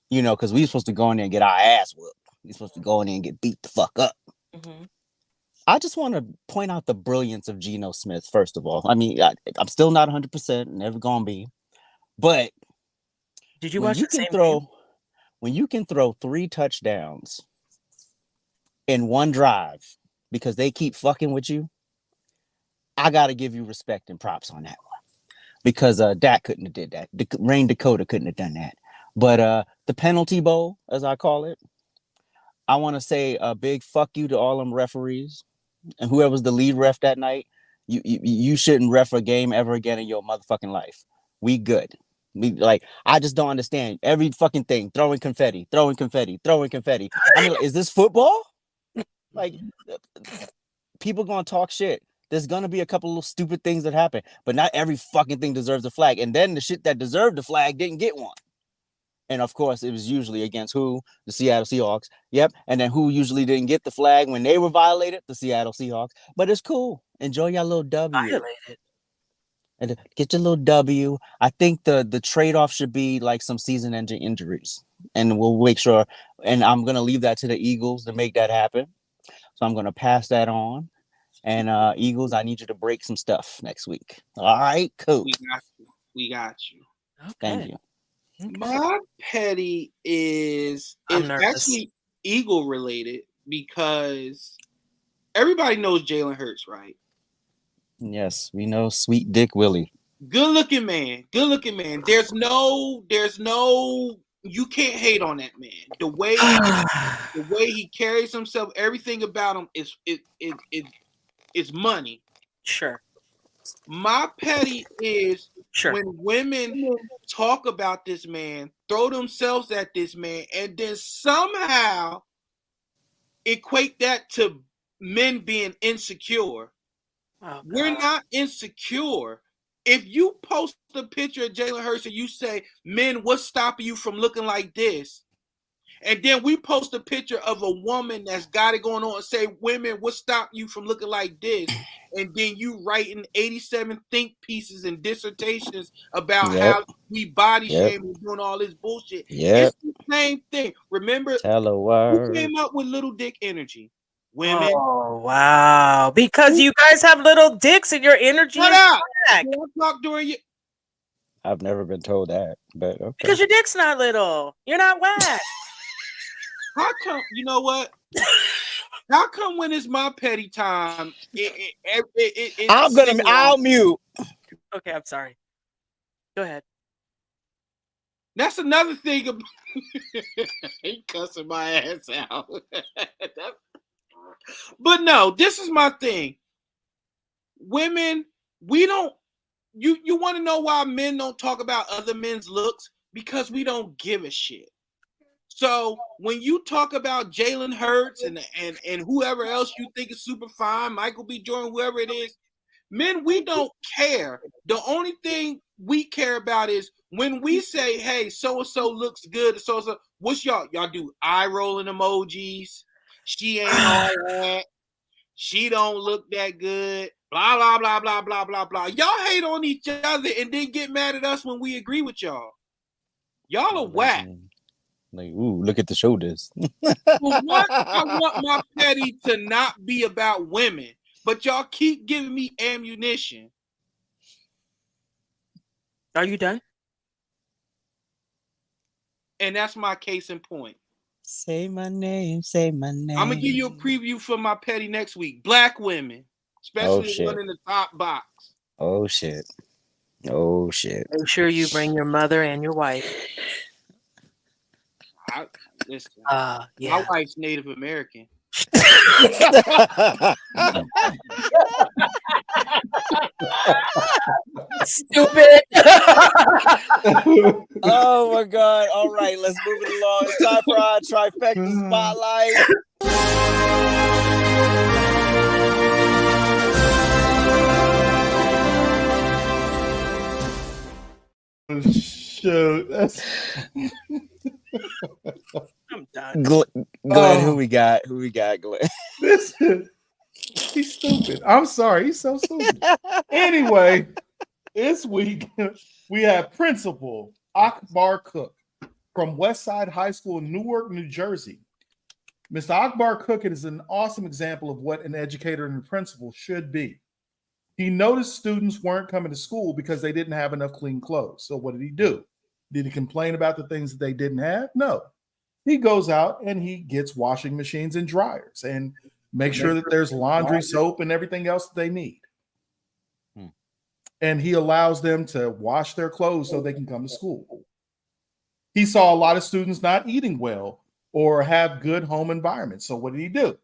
because we were supposed to go in there and get our ass whooped. We're supposed to go in there and get beat the fuck up. I just want to point out the brilliance of Geno Smith, first of all. I mean, I'm still not 100%, never gonna be. But Did you when watch you the can same game? when you can throw 3 touchdowns in one drive because they keep fucking with you, I gotta give you respect and props on that one. Because Dak couldn't have did that. Rain Dakota couldn't have done that. But the penalty bowl, as I call it, I want to say a big fuck you to all them referees and whoever's the lead ref that night. You shouldn't ref a game ever again in your motherfucking life. We good. I just don't understand every fucking thing. Throwing confetti. I mean, is this football? Like, people gonna talk shit. There's gonna be a couple little stupid things that happen, but not every fucking thing deserves a flag. And then the shit that deserved the flag didn't get one. And of course, it was usually against who? The Seattle Seahawks. Yep. And then who usually didn't get the flag when they were violated? The Seattle Seahawks. But it's cool. Enjoy your little W. Violated. And get your little W. I think the trade-off should be like some season-ending injuries. And we'll make sure. And I'm gonna leave that to the Eagles to make that happen. So I'm gonna pass that on. And Eagles, I need you to break some stuff next week. All right, cool. We got you. Okay. Thank you. Okay. My petty is actually Eagle related because everybody knows Jalen Hurts, right? Yes, we know Sweet Dick Willie. Good looking man. There's no, you can't hate on that man. The way he carries himself, everything about him is money. Sure. My petty is Sure. when women talk about this man, throw themselves at this man, and then somehow equate that to men being insecure. Oh, we're not insecure. If you post a picture of Jalen Hurts and you say, men, what's stopping you from looking like this? And then we post a picture of a woman that's got it going on and say, women, what's stopping you from looking like this? And then you writing 87 think pieces and dissertations about how we body shame and doing all this bullshit. It's the same thing. Remember, who came up with little dick energy? Women. Oh, wow. Because you guys have little dicks and your energy Shut is up. black. Talk during you. I've never been told that, but okay. Because your dick's not little. You're not whack. How come, you know what? How come when it's my petty time, I'll mute. Okay, I'm sorry. Go ahead. That's another thing. He cussing my ass out. But no, this is my thing. Women, we don't, you want to know why men don't talk about other men's looks? Because we don't give a shit. So when you talk about Jalen Hurts and whoever else you think is super fine, Michael B. Jordan, whoever it is, men, we don't care. The only thing we care about is when we say, hey, so-and-so looks good, so-and-so, what's y'all do eye rolling emojis? She ain't all that. She don't look that good. Blah, blah, blah, blah, blah, blah, blah. Y'all hate on each other and then get mad at us when we agree with y'all. Y'all are whack. Like, ooh, look at the shoulders. Well, what? I want my petty to not be about women, but y'all keep giving me ammunition. Are you done? And that's my case in point. Say my name, say my name. I'm gonna give you a preview for my petty next week. Black women, especially the one in the top box. Oh shit. Make sure you bring your mother and your wife. Listen, yeah. My wife's Native American. Stupid. Oh my god. All right, let's move it along. It's time for our trifecta spotlight. Shoot, that's I'm done. Glenn, who we got, Glenn? He's stupid. I'm sorry, he's so stupid. Anyway, this week we have Principal Akbar Cook from Westside High School in Newark, New Jersey. Mr. Akbar Cook is an awesome example of what an educator and a principal should be. He noticed students weren't coming to school because they didn't have enough clean clothes. So what did he do? Did he complain about the things that they didn't have? No. He goes out and he gets washing machines and dryers and make sure that there's laundry, soap, and everything else that they need. And he allows them to wash their clothes so they can come to school. He saw a lot of students not eating well or have good home environments. So what did he do?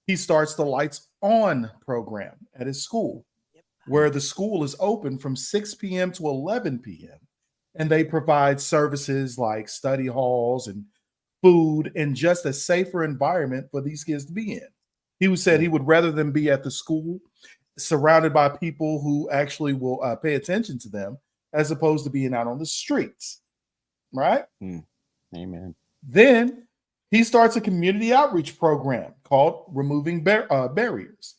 He starts the Lights On program at his school, where the school is open from 6 p.m. to 11 p.m. And they provide services like study halls and food and just a safer environment for these kids to be in. He said he would rather them be at the school surrounded by people who actually will pay attention to them as opposed to being out on the streets. Right? Amen. Then he starts a community outreach program called Removing Barriers.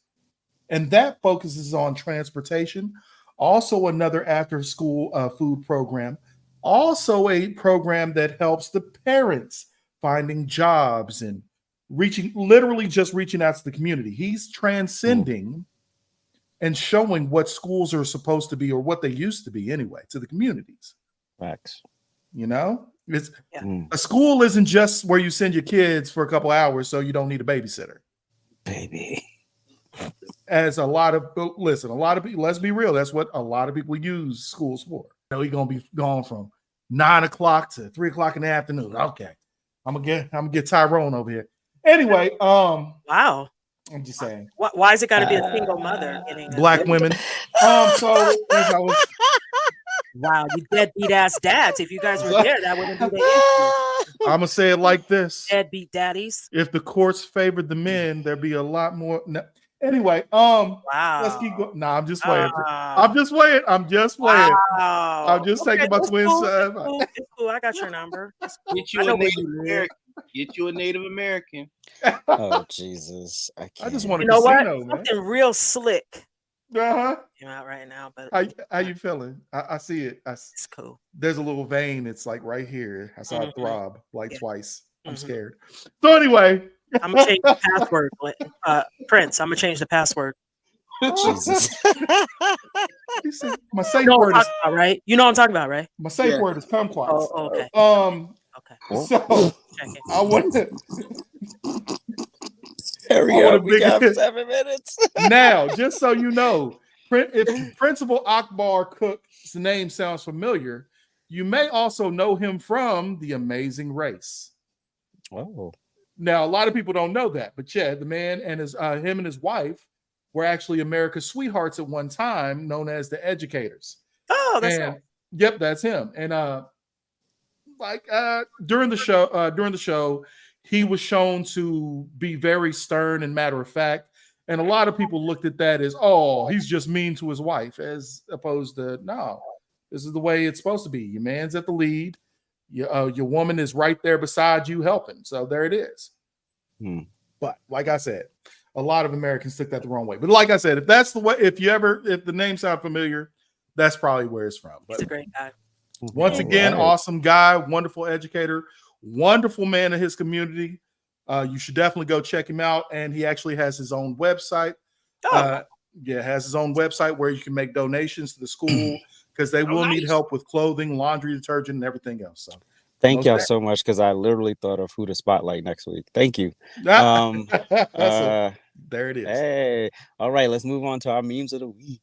And that focuses on transportation, also another after-school food program, also a program that helps the parents finding jobs and literally just reaching out to the community. He's transcending and showing what schools are supposed to be, or what they used to be anyway, to the communities. Facts. You know, a school isn't just where you send your kids for a couple hours so you don't need a babysitter. Baby. As a lot of people, let's be real, that's what a lot of people use schools for. You know, he's gonna be gone from 9 o'clock to 3 o'clock in the afternoon. Okay. I'm gonna get Tyrone over here. Anyway, wow. I'm just saying. Why is it got to be a single mother getting black women? So as I was, wow, you deadbeat ass dads. If you guys were there, that wouldn't be the issue. I'm gonna say it like this: deadbeat daddies. If the courts favored the men, there'd be a lot more. No. Anyway, wow. Let's keep going. Nah, I'm just playing. I'm just playing. Wow. I'm just taking my twin son. It's cool. I got your number. Get you a Native American. Get you a Native American. Oh Jesus! I just want to casino, what? Something real slick. Came out right now, but how you feeling? I see it. It's cool. There's a little vein. It's like right here. I saw it throb like twice. I'm scared. So anyway, I'm gonna change the password. Prince, I'm gonna change the password. Jesus. My safe word is right. You know what I'm talking about, right? My safe word is kumquats. Oh, okay. Okay. So I want to hurry up. We got 7 minutes. Now, just so you know, if Principal Akbar Cook's name sounds familiar, you may also know him from The Amazing Race. Oh. Now, a lot of people don't know that, but yeah, the man and him and his wife were actually America's sweethearts at one time, known as the Educators. Oh, that's him. Yep, that's him. And during the show, he was shown to be very stern and matter of fact, and a lot of people looked at that as, oh, he's just mean to his wife, as opposed to, no, this is the way it's supposed to be. Your man's at the lead. Your woman is right there beside you helping. So there it is. But like I said, a lot of Americans took that the wrong way. But like I said, if that's the way, if the name sounds familiar, that's probably where it's from. But he's a great guy. Once again, awesome guy, wonderful educator, wonderful man in his community. You should definitely go check him out. And he actually has his own website. Has his own website where you can make donations to the school because they will need help with clothing, laundry detergent, and everything else. So thank y'all so much, because I literally thought of who to spotlight next week. Thank you. There it is. Hey, all right, let's move on to our memes of the week.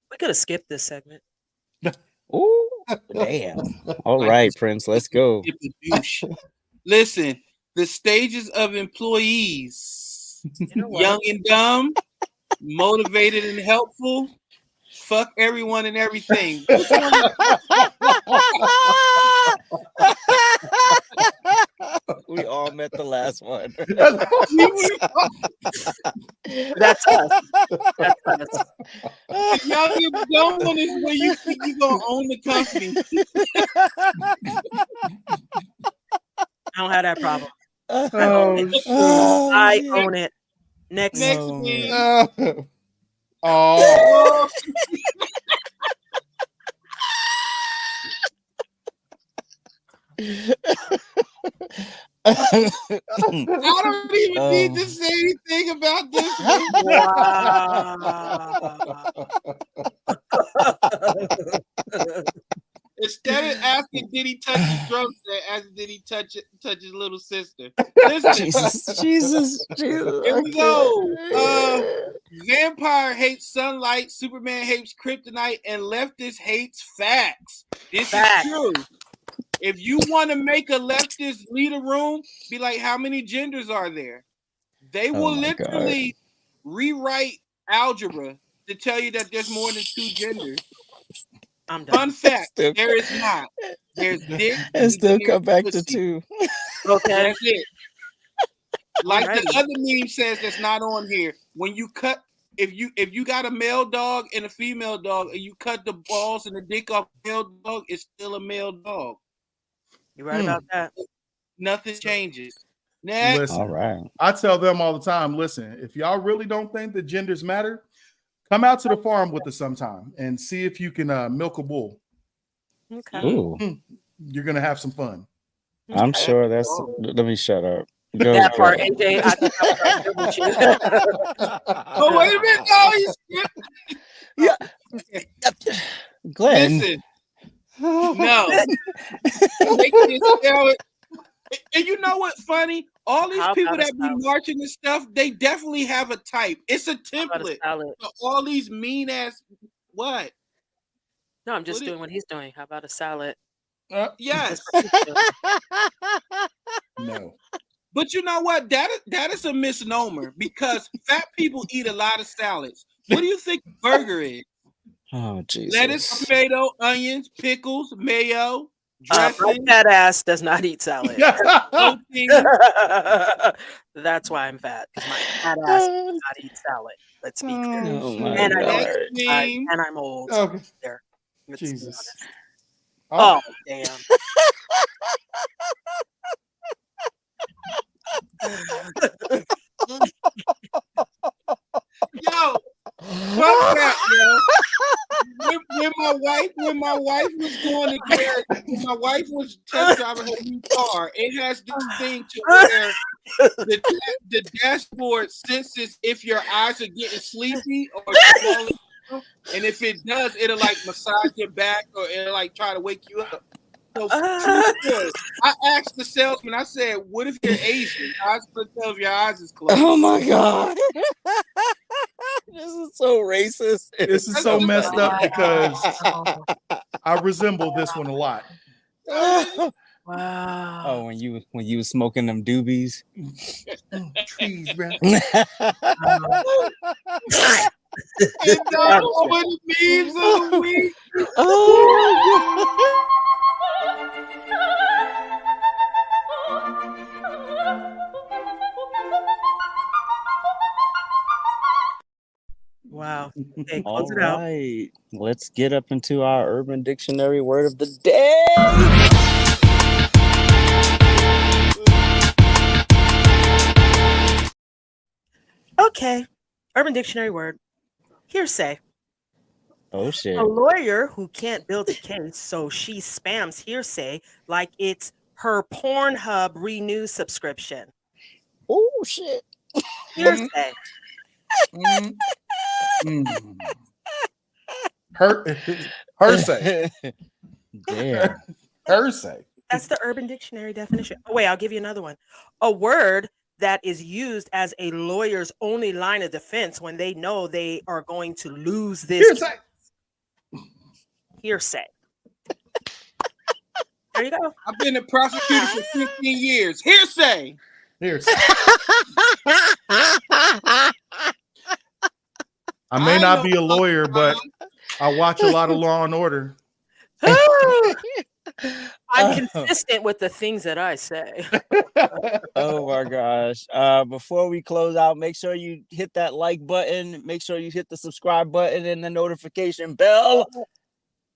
We could have skipped this segment. Oh, damn. All right, Prince, let's go. Listen, the stages of employees, young and dumb, motivated and helpful, fuck everyone and everything. We all met the last one. That's us. That's us. Young and dumb one is where you think you're going to own the company. I don't have that problem. Oh, I own it. Next. meme. Oh. I don't even need to say anything about this one. Wow. Instead of asking, did he touch his drum set? Ask, did he touch his little sister? Listen, Jesus. here we go. Vampire hates sunlight. Superman hates kryptonite, and leftist hates facts. This is true. If you want to make a leftist lead a room, be like, how many genders are there? They will literally rewrite algebra to tell you that there's more than 2 genders. I'm done. Fun fact, there is not. There's dick and still come back pussy. to 2. Okay. That's it. Like the other meme says that's not on here. When you cut, if you got a male dog and a female dog, and you cut the balls and the dick off the male dog, it's still a male dog. You're right about that. Nothing changes. Next. Listen, All right. I tell them all the time, listen, if y'all really don't think that genders matter, come out to the farm with us sometime and see if you can milk a bull. Okay. Ooh. You're going to have some fun. I'm sure that's. Let me shut up. Go, That part, go. AJ, I think I was with you. Oh, wait a minute. No, he's Glenn. listen. No. Make this tell it. And you know what's funny? All these How people about a that be salad? marching and stuff, they definitely have a type. It's a How about a template. salad? So all these mean ass what? No, I'm just What doing what he's doing. How about a salad? Yes. No. But you know what? That is a misnomer because fat people eat a lot of salads. What do you think a burger is? Oh, Jesus. Lettuce, tomato, onions, pickles, mayo, My dressing, fat ass does not eat salad. protein. That's why I'm fat, because my fat ass does not eat salad. Let's be clear. Oh, my And God. I'm old. Okay. There. Let's Jesus. be honest. Oh, damn. Yo, fuck that, yo. When my wife was going to get, when my wife was test driving her new car, it has this thing to where the dashboard senses if your eyes are getting sleepy or falling down, and if it does, it'll like massage your back or it'll like try to wake you up. So true story. I asked the salesman, I said, what if you're Asian? I was gonna tell if your eyes is closed. Oh, my God. This is so racist. This is so messed up because I resemble this one a lot. Wow. Oh, when you was smoking them doobies. Trees, bro. And that's one of the memes of the week. Wow. Okay, All close it out. right. Let's get up into our Urban Dictionary word of the day. Okay. Urban Dictionary word. Hearsay. Oh, shit. A lawyer who can't build a case, so she spams hearsay like it's her Pornhub Renew subscription. Oh, shit. Hearsay. Hearsay. Damn. Hearsay. That's the Urban Dictionary definition. Oh, wait, I'll give you another one. A word that is used as a lawyer's only line of defense when they know they are going to lose this Hearsay. hearsay. There you go. I've been a prosecutor for 15 years. Hearsay. Hearsay. I may not be a lawyer, but I watch a lot of Law and Order. I'm consistent with the things that I say. Oh my gosh. Before we close out, make sure you hit that like button. Make sure you hit the subscribe button and the notification bell.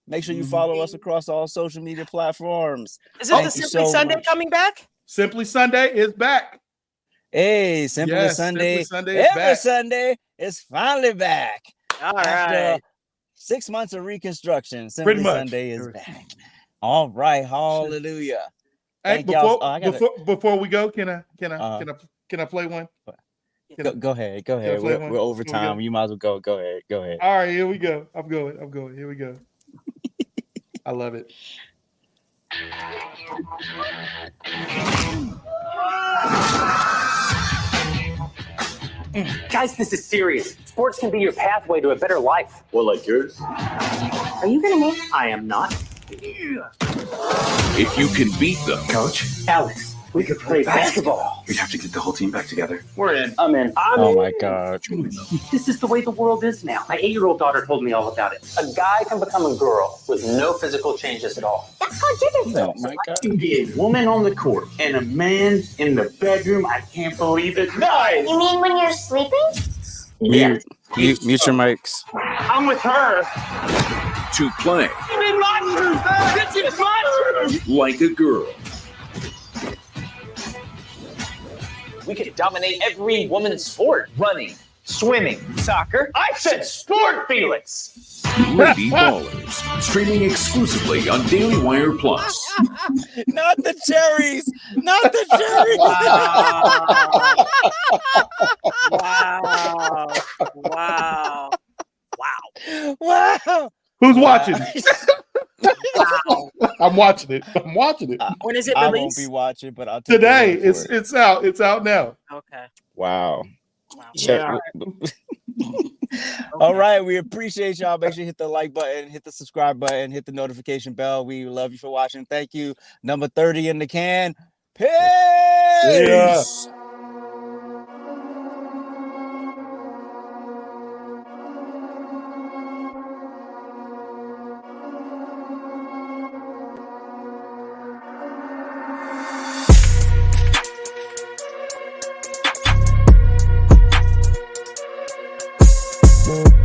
Make sure you follow us across all social media platforms. Is it the Simply Sunday coming back? Simply Sunday is back. Hey, Simply Yes, Sunday. Simply Sunday is Every back. Sunday is finally back. All After right. 6 months of reconstruction, Simply Pretty much. Sunday is back. All right, hallelujah. Hey, Thank y'all. before we go, can I play one? Go ahead. Go Can I ahead. play We're one? over Here we time. go. You might as well go. Go ahead. Go ahead. All right, here we go. I'm going. Here we go. I love it. Guys, this is serious. Sports can be your pathway to a better life. Well, like yours? Are you gonna make? I am not. If you can beat them. Coach? Alex, we could play basketball. We'd have to get the whole team back together. We're in. I'm in. Oh my God. This is the way the world is now. My 8-year-old daughter told me all about it. A guy can become a girl with no physical changes at all. That's called gender Oh my God. You can be a woman on the court and a man in the bedroom. I can't believe it. Guys! You mean when you're sleeping? Mute your mics. I'm with her. To play. It's monsters! This is monsters! Like a girl. We could dominate every woman's sport. Running, swimming, soccer. I said sport, Felix! Lady Ballers. Streaming exclusively on Daily Wire Plus. Not the cherries. Not the cherries. Wow. Wow. Who's watching? Wow. I'm watching it. When is it I won't released? be watching, but I'll take Today. your word for it. It's out. It's out now. Okay. Wow. Yeah. All right. We appreciate y'all. Make sure you hit the like button, hit the subscribe button, hit the notification bell. We love you for watching. Thank you. Number 30 in the can. Peace. Yeah. Thank